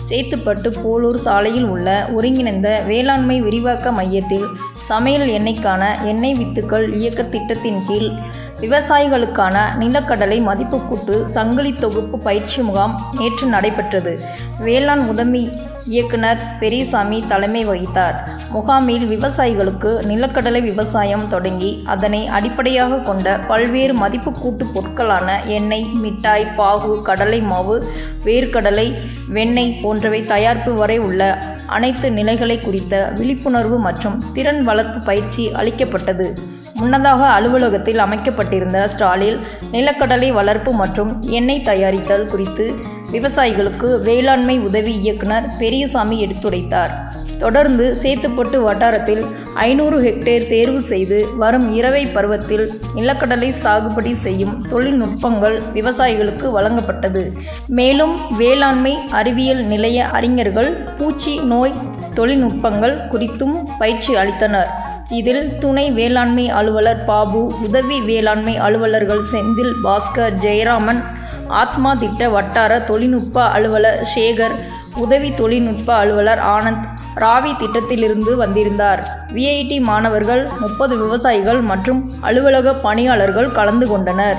சேத்துப்பட்டு போலூர் சாலையில் உள்ள ஒருங்கிணைந்த வேளாண்மை விரிவாக்க மையத்தில் சமையல் எண்ணெய்க்கான எண்ணெய் வித்துக்கள் இயக்க திட்டத்தின் கீழ் விவசாயிகளுக்கான நிலக்கடலை மதிப்புக்கூட்டு சங்கிலி தொகுப்பு பயிற்சி முகாம் நேற்று நடைபெற்றது. வேளாண் முதன்மை இயக்குனர் பெரியசாமி தலைமை வகித்தார். முகாமில் விவசாயிகளுக்கு நிலக்கடலை விவசாயம் தொடங்கி அதனை அடிப்படையாக கொண்ட பல்வேறு மதிப்புக்கூட்டு பொருட்களான எண்ணெய், மிட்டாய், பாகு, கடலை மாவு, வேர்க்கடலை, வெண்ணெய் போன்றவை தயாரிப்பு வரை உள்ள அனைத்து நிலைகளை குறித்த விழிப்புணர்வு மற்றும் திறன் வளர்ப்பு பயிற்சி அளிக்கப்பட்டது. முன்னதாக அலுவலகத்தில் அமைக்கப்பட்டிருந்த ஸ்டாலில் நிலக்கடலை வளர்ப்பு மற்றும் எண்ணெய் தயாரித்தல் குறித்து விவசாயிகளுக்கு வேளாண்மை உதவி இயக்குனர் பெரியசாமி எடுத்துரைத்தார். தொடர்ந்து சேத்துப்பட்டு வட்டாரத்தில் 500 ஹெக்டேர் தேர்வு செய்து வரும் இரவை பருவத்தில் நிலக்கடலை சாகுபடி செய்யும் தொழில்நுட்பங்கள் விவசாயிகளுக்கு வழங்கப்பட்டது. மேலும் வேளாண்மை அறிவியல் நிலைய அறிஞர்கள் பூச்சி நோய் தொழில்நுட்பங்கள் குறித்தும் பயிற்சி அளித்தனர். இதில் துணை வேளாண்மை அலுவலர் பாபு, உதவி வேளாண்மை அலுவலர்கள் செந்தில், பாஸ்கர், ஜெயராமன், ஆத்மா திட்ட வட்டார தொழில்நுட்ப அலுவலர் சேகர், உதவி தொழில்நுட்ப அலுவலர் ஆனந்த், ராவி திட்டத்திலிருந்து வந்திருந்தார். விஐடி மாணவர்கள், 30 விவசாயிகள் மற்றும் அலுவலக பணியாளர்கள் கலந்து கொண்டனர்.